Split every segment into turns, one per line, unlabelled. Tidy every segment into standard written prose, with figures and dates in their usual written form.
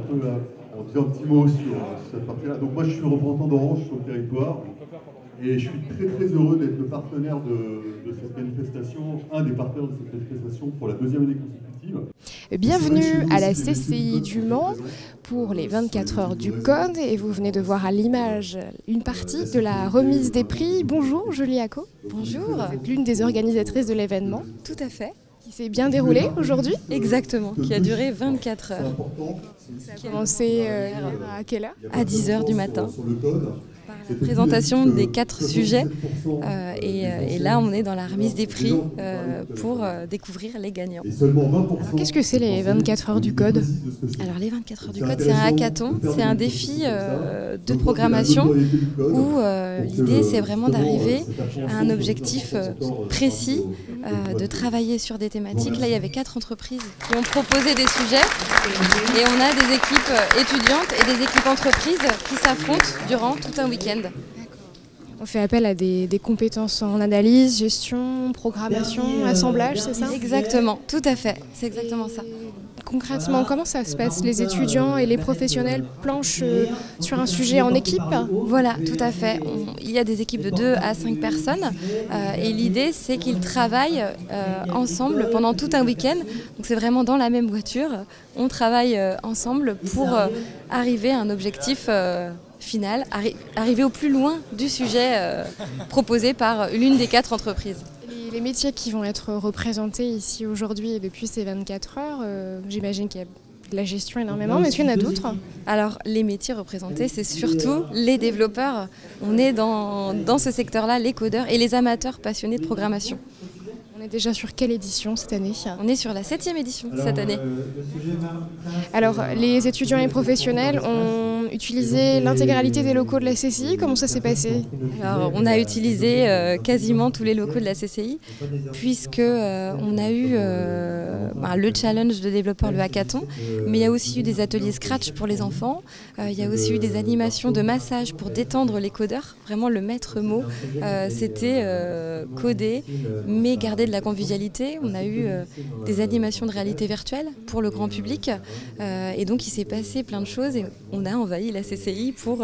peu en disant un petit mot sur cette partie-là. Donc moi, je suis représentant d'Orange sur le territoire et je suis très très heureux d'être le partenaire de cette manifestation, un des partenaires de cette manifestation pour la deuxième année consécutive.
Bienvenue à la CCI du Mans pour les 24 heures du Code et vous venez de voir à l'image une partie de la remise des prix. Bonjour Julie Acco.
Bonjour.
Vous êtes l'une des organisatrices de l'événement.
Tout à fait.
Qui s'est bien déroulé aujourd'hui.
Exactement, qui a duré 24 heures.
Ça a commencé à quelle heure?
À 10 heures du matin. Par la présentation des 4 sujets. Et là, on est dans la remise des prix pour découvrir les gagnants.
Qu'est-ce que c'est les 24 heures du Code?
Alors les 24 heures du Code, c'est un hackathon, c'est un défi de programmation où l'idée c'est vraiment d'arriver à un objectif précis, de travailler sur des thématiques. Là, il y avait 4 entreprises qui ont proposé des sujets et on a des équipes étudiantes et des équipes entreprises qui s'affrontent durant tout un week-end.
On fait appel à des compétences en analyse, gestion, programmation, assemblage, c'est ça?
Exactement, tout à fait, c'est exactement ça.
Concrètement, comment ça se passe? Les étudiants et les professionnels planchent sur un sujet en équipe?
Voilà, tout à fait. Il y a des équipes de 2 à 5 personnes et l'idée c'est qu'ils travaillent ensemble pendant tout un week-end. Donc c'est vraiment dans la même voiture, on travaille ensemble pour arriver à un objectif final, arriver au plus loin du sujet proposé par l'une des 4 entreprises.
Les métiers qui vont être représentés ici aujourd'hui et depuis ces 24 heures, j'imagine qu'il y a de la gestion énormément, mais est-ce qu'il y en a d'autres?
Alors les métiers représentés, c'est surtout les développeurs. On est dans ce secteur-là, les codeurs et les amateurs passionnés de programmation.
On est déjà sur quelle édition cette année?
On est sur la 7e édition cette année.
Alors les étudiants et professionnels ont utilisé l'intégralité des locaux de la CCI. Comment ça s'est passé?
Alors, on a utilisé quasiment tous les locaux de la CCI puisque on a eu le challenge de développeurs, le hackathon, mais il y a aussi eu des ateliers Scratch pour les enfants, il y a aussi eu des animations de massage pour détendre les codeurs. Vraiment le maître mot, c'était coder mais garder de la convivialité. On a eu des animations de réalité virtuelle pour le grand public et donc il s'est passé plein de choses et on a envahi la CCI pour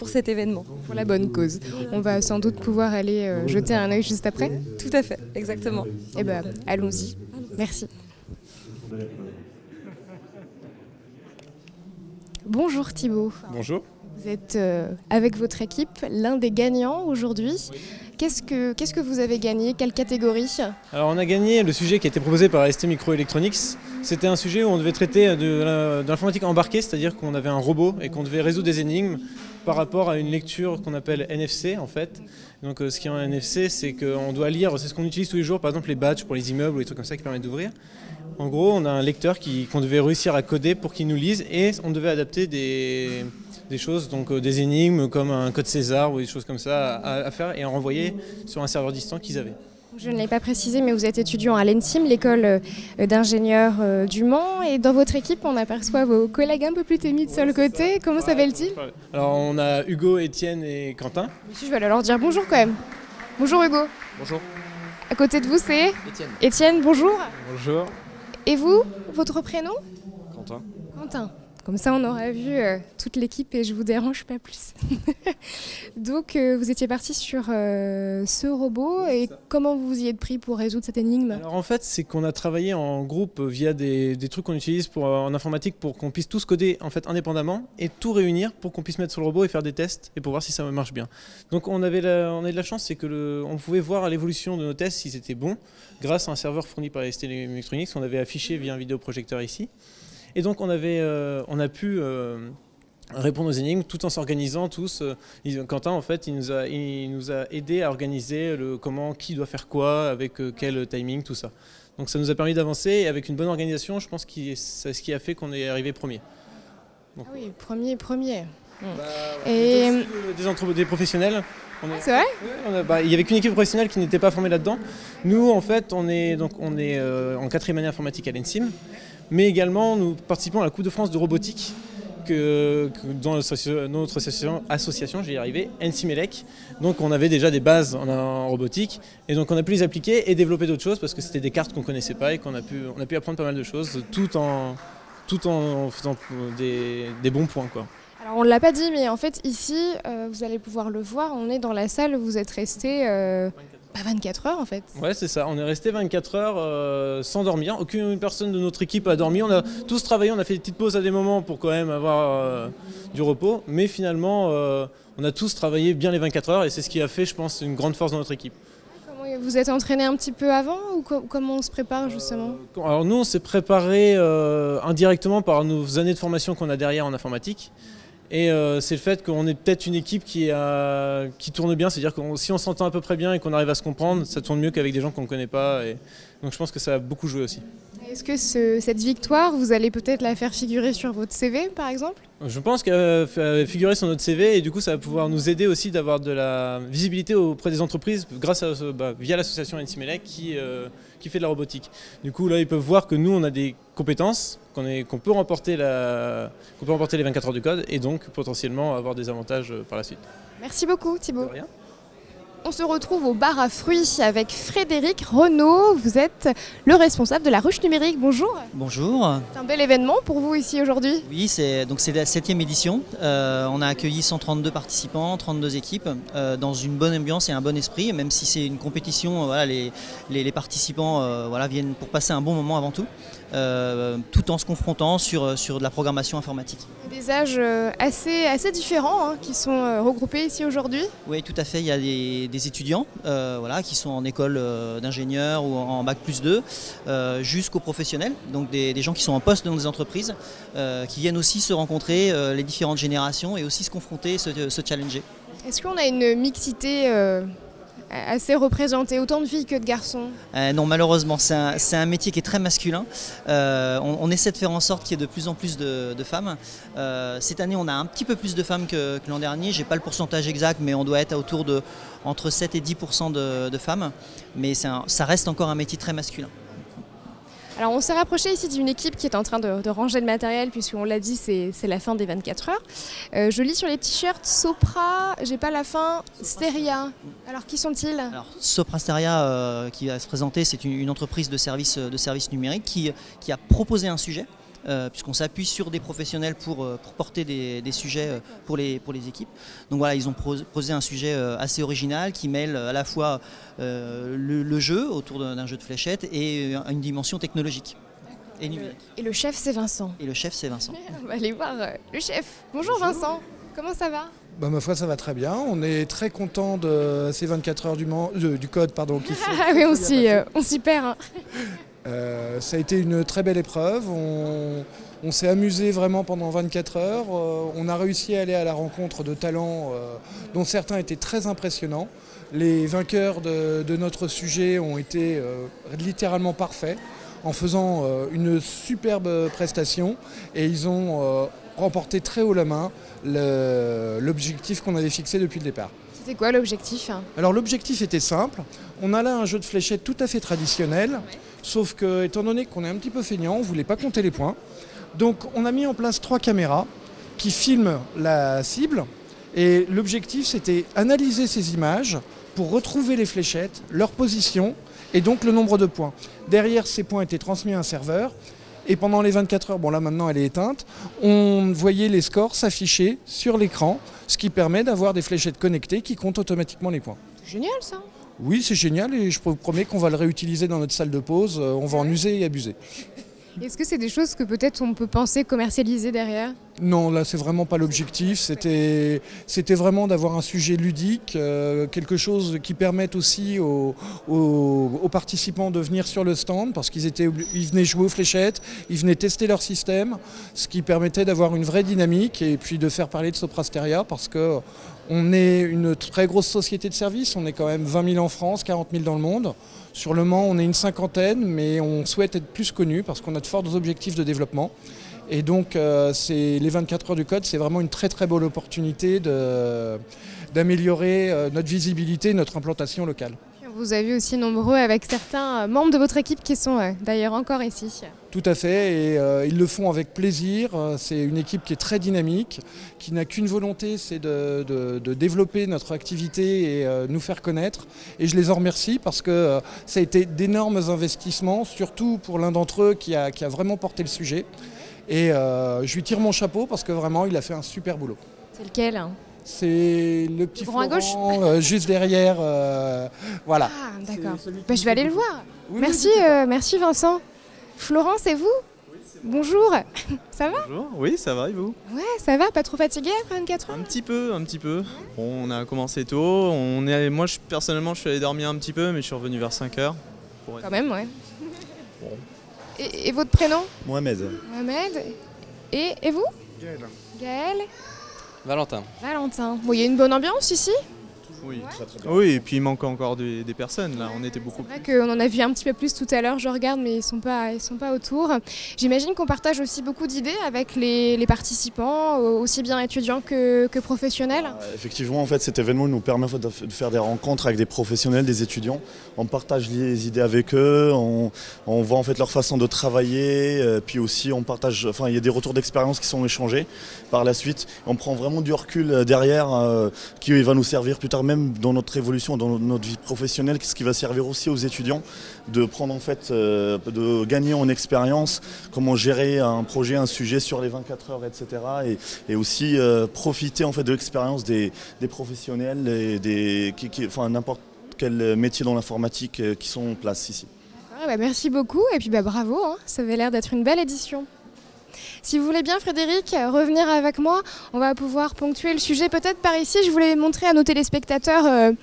cet événement.
Pour la bonne cause. On va sans doute pouvoir aller jeter un œil juste après.
Tout à fait, exactement.
Eh bien, allons-y. Merci. Bonjour Thibaut.
Bonjour.
Vous êtes avec votre équipe l'un des gagnants aujourd'hui. Qu'est-ce que vous avez gagné? Quelle catégorie?
Alors on a gagné le sujet qui a été proposé par ST Microelectronics. C'était un sujet où on devait traiter de l'informatique embarquée, c'est-à-dire qu'on avait un robot et qu'on devait résoudre des énigmes par rapport à une lecture qu'on appelle NFC en fait. Donc ce qui est en NFC, c'est qu'on doit lire, c'est ce qu'on utilise tous les jours, par exemple les badges pour les immeubles ou les trucs comme ça qui permettent d'ouvrir. En gros, on a un lecteur qu'on devait réussir à coder pour qu'il nous lise et on devait adapter des choses, donc des énigmes comme un code César ou des choses comme ça à faire et à renvoyer sur un serveur distant qu'ils avaient.
Je ne l'ai pas précisé, mais vous êtes étudiant à l'ENSIM, l'école d'ingénieurs du Mans. Et dans votre équipe, on aperçoit vos collègues un peu plus timides sur le côté. Comment s'appellent-ils?
Alors on a Hugo, Étienne et Quentin.
Monsieur, je vais aller leur dire bonjour quand même. Bonjour Hugo.
Bonjour.
À côté de vous, c'est
Étienne.
Étienne, bonjour.
Bonjour.
Et vous, votre prénom?
Quentin.
Quentin. Comme ça, on aura vu toute l'équipe et je vous dérange pas plus. Donc, vous étiez parti sur ce robot et comment vous y êtes pris pour résoudre cette énigme?
Alors en fait, c'est qu'on a travaillé en groupe via des trucs qu'on utilise en informatique pour qu'on puisse tous coder en fait indépendamment et tout réunir pour qu'on puisse mettre sur le robot et faire des tests et pour voir si ça marche bien. Donc on a eu de la chance, c'est que on pouvait voir l'évolution de nos tests si c'était bon grâce à un serveur fourni par ST Electronics qu'on avait affiché via un vidéoprojecteur ici. Et donc on a pu répondre aux énigmes tout en s'organisant tous. Quentin en fait il nous a aidé à organiser qui doit faire quoi, avec quel timing, tout ça. Donc ça nous a permis d'avancer et avec une bonne organisation, je pense que c'est ce qui a fait qu'on est arrivé premier. Donc,
ah oui, premier.
Et des professionnels.
C'est vrai?
Il y avait qu'une équipe professionnelle qui n'était pas formée là-dedans. Nous en fait on est en 4e année informatique à l'ENSIM. Mais également, nous participons à la Coupe de France de robotique dans notre association, je vais y arriver, NCIMELEC. Donc on avait déjà des bases en robotique et donc on a pu les appliquer et développer d'autres choses parce que c'était des cartes qu'on ne connaissait pas et on a pu apprendre pas mal de choses tout en tout en faisant des bons points, quoi.
Alors on ne l'a pas dit, mais en fait ici, vous allez pouvoir le voir, on est dans la salle, vous êtes resté 24 heures en fait.
Ouais, c'est ça, on est resté 24 heures sans dormir, aucune personne de notre équipe a dormi, on a tous travaillé, on a fait des petites pauses à des moments pour quand même avoir du repos, mais finalement on a tous travaillé bien les 24 heures et c'est ce qui a fait, je pense, une grande force dans notre équipe.
Vous êtes entraîné un petit peu avant ou comment on se prépare justement?
Alors nous on s'est préparé indirectement par nos années de formation qu'on a derrière en informatique. Et c'est le fait qu'on est peut-être une équipe qui tourne bien, c'est-à-dire que si on s'entend à peu près bien et qu'on arrive à se comprendre, ça tourne mieux qu'avec des gens qu'on ne connaît pas. Et donc je pense que ça a beaucoup joué aussi.
Est-ce que cette victoire, vous allez peut-être la faire figurer sur votre CV par exemple?
Je pense qu'elle va figurer sur notre CV et du coup ça va pouvoir nous aider aussi d'avoir de la visibilité auprès des entreprises grâce à, via l'association NCMELEC qui fait de la robotique. Du coup là ils peuvent voir que nous on a des compétences, qu'on peut remporter les 24 heures du code et donc potentiellement avoir des avantages par la suite.
Merci beaucoup Thibaut.
De rien.
On se retrouve au bar à fruits avec Frédéric Renaud. Vous êtes le responsable de la ruche numérique. Bonjour.
Bonjour.
C'est un bel événement pour vous ici aujourd'hui.
Oui, c'est la 7e édition. On a accueilli 132 participants, 32 équipes, dans une bonne ambiance et un bon esprit. Même si c'est une compétition, voilà, les participants viennent pour passer un bon moment avant tout. Tout en se confrontant sur de la programmation informatique.
Des âges assez différents qui sont regroupés ici aujourd'hui.
Oui, tout à fait. Il y a des étudiants qui sont en école d'ingénieur ou en bac+2 jusqu'aux professionnels, donc des gens qui sont en poste dans des entreprises, qui viennent aussi se rencontrer, les différentes générations, et aussi se confronter, se challenger.
Est-ce qu'on a une mixité assez représentée, autant de filles que de garçons?
Non, malheureusement, c'est un métier qui est très masculin. On essaie de faire en sorte qu'il y ait de plus en plus de femmes. Cette année, on a un petit peu plus de femmes que l'an dernier. Je n'ai pas le pourcentage exact, mais on doit être autour de entre 7 et 10% de femmes. Mais ça reste encore un métier très masculin.
Alors on s'est rapproché ici d'une équipe qui est en train de ranger le matériel, puisqu'on l'a dit, c'est la fin des 24 heures. Je lis sur les t-shirts Sopra, j'ai pas la fin, Steria. Alors qui sont-ils?
Alors Sopra Steria, qui va se présenter, c'est une entreprise de services numériques qui a proposé un sujet. Puisqu'on s'appuie sur des professionnels pour porter des sujets pour les équipes. Donc voilà, ils ont posé un sujet assez original qui mêle à la fois le jeu autour d'un jeu de fléchettes et une dimension technologique et numérique.
Et le chef, c'est Vincent.
Et le chef, c'est Vincent.
On va aller voir le chef. Bonjour Vincent, comment ça va?
Ma foi, ça va très bien. On est très content de ces 24 heures du code. Qui
Ah oui, on s'y perd. Hein.
Ça a été une très belle épreuve. On s'est amusé vraiment pendant 24 heures. On a réussi à aller à la rencontre de talents dont certains étaient très impressionnants. Les vainqueurs de notre sujet ont été littéralement parfaits en faisant une superbe prestation, et ils ont remporté très haut la main l'objectif qu'on avait fixé depuis le départ.
C'était quoi l'objectif?
Alors l'objectif était simple. On a là un jeu de fléchettes tout à fait traditionnel, sauf que, étant donné qu'on est un petit peu feignant, on ne voulait pas compter les points. Donc on a mis en place 3 caméras qui filment la cible, et l'objectif c'était analyser ces images pour retrouver les fléchettes, leur position et donc le nombre de points. Derrière, ces points étaient transmis à un serveur, et pendant les 24 heures, bon là maintenant elle est éteinte, on voyait les scores s'afficher sur l'écran, ce qui permet d'avoir des fléchettes connectées qui comptent automatiquement les points.
C'est génial ça.
Oui, c'est génial, et je vous promets qu'on va le réutiliser dans notre salle de pause, on va en user et abuser.
Est-ce que c'est des choses que peut-être on peut penser commercialiser derrière?
Non, là c'est vraiment pas l'objectif, c'était vraiment d'avoir un sujet ludique, quelque chose qui permette aussi aux participants de venir sur le stand, parce qu'ils venaient jouer aux fléchettes, ils venaient tester leur système, ce qui permettait d'avoir une vraie dynamique, et puis de faire parler de Sopra Steria, parce que on est une très grosse société de services, on est quand même 20 000 en France, 40 000 dans le monde. Sur Le Mans, on est une cinquantaine, mais on souhaite être plus connus parce qu'on a de forts objectifs de développement. Et donc, les 24 heures du code, c'est vraiment une très très belle opportunité d'améliorer notre visibilité et notre implantation locale.
Vous avez aussi nombreux avec certains membres de votre équipe qui sont d'ailleurs encore ici.
Tout à fait, et ils le font avec plaisir. C'est une équipe qui est très dynamique, qui n'a qu'une volonté, c'est de développer notre activité et nous faire connaître. Et je les en remercie parce que ça a été d'énormes investissements, surtout pour l'un d'entre eux qui a vraiment porté le sujet. Et je lui tire mon chapeau parce que vraiment, il a fait un super boulot.
C'est lequel, hein?
C'est le petit
grand à gauche.
Florent, juste derrière. Voilà.
Ah, d'accord.
C'est celui qui
Bah, je vais aller le
s'occupe.
voir.
Oui,
Merci,
oui,
merci Vincent. Florent, c'est vous? Bonjour. Ça va?
Bonjour, oui, ça va et vous?
Ouais, ça va. Pas trop fatigué après 24 heures?
Un petit peu, un petit peu. Bon, on a commencé tôt, moi personnellement je suis allé dormir un petit peu mais je suis revenu vers 5h.
Quand même, ouais.
Bon.
Et votre prénom?
Mohamed.
Mohamed. Et vous?
Gaël.
Gaël.
Valentin.
Valentin. Bon, il y a une bonne ambiance ici?
Oui. Oui, et puis il manque encore des personnes là, on était beaucoup.
C'est vrai qu'on en a vu un petit peu plus tout à l'heure, je regarde, mais ils sont pas autour. J'imagine qu'on partage aussi beaucoup d'idées avec les participants, aussi bien étudiants que professionnels.
Effectivement, en fait, cet événement nous permet de faire des rencontres avec des professionnels, des étudiants. On partage les idées avec eux, on voit en fait leur façon de travailler, puis aussi on partage, enfin il y a des retours d'expérience qui sont échangés par la suite. On prend vraiment du recul derrière qui va nous servir plus tard même dans notre évolution, dans notre vie professionnelle, ce qui va servir aussi aux étudiants de prendre en fait, de gagner en expérience, comment gérer un projet, un sujet sur les 24 heures, etc. Et aussi profiter en fait de l'expérience des professionnels et enfin n'importe quel métier dans l'informatique qui sont en place ici.
Ouais, merci beaucoup et puis bravo, hein, ça avait l'air d'être une belle édition. Si vous voulez bien, Frédéric, revenir avec moi, on va pouvoir ponctuer le sujet peut-être par ici. Je voulais montrer à nos téléspectateurs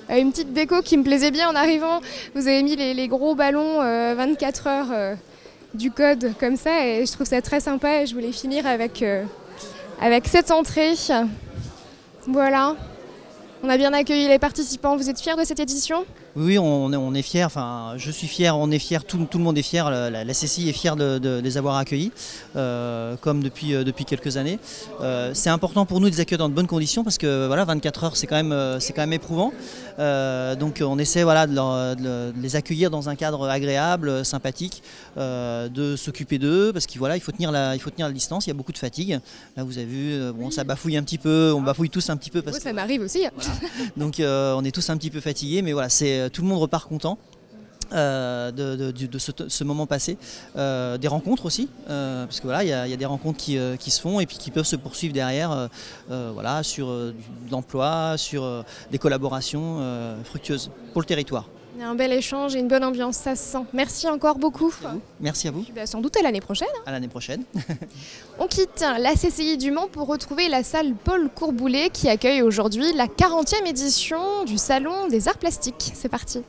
une petite déco qui me plaisait bien en arrivant. Vous avez mis les gros ballons 24 heures du code comme ça et je trouve ça très sympa et je voulais finir avec cette entrée. Voilà, on a bien accueilli les participants. Vous êtes fiers de cette édition ?
Oui, on est fiers, enfin je suis fier, on est fiers, tout le monde est fier, la CCI est fière de les avoir accueillis, comme depuis quelques années. C'est important pour nous de les accueillir dans de bonnes conditions parce que voilà, 24 heures c'est quand même éprouvant. Donc on essaie voilà, de les accueillir dans un cadre agréable, sympathique, de s'occuper d'eux parce qu'il voilà, il faut tenir la distance, il y a beaucoup de fatigue. Là vous avez vu, bon, ça bafouille un petit peu, on bafouille tous un petit peu. Parce
ça m'arrive aussi.
Voilà. Donc on est tous un petit peu fatigués, mais voilà, tout le monde repart content de ce moment passé. Des rencontres aussi, parce que voilà, il y a des rencontres qui se font et puis qui peuvent se poursuivre derrière voilà, sur de l'emploi, sur des collaborations fructueuses pour le territoire.
Il y a un bel échange et une bonne ambiance, ça se sent. Merci encore beaucoup.
Merci à vous.
Puis, sans doute à l'année prochaine.
À l'année prochaine.
On quitte la CCI du Mans pour retrouver la salle Paul Courboulet qui accueille aujourd'hui la 40e édition du Salon des Arts Plastiques. C'est parti.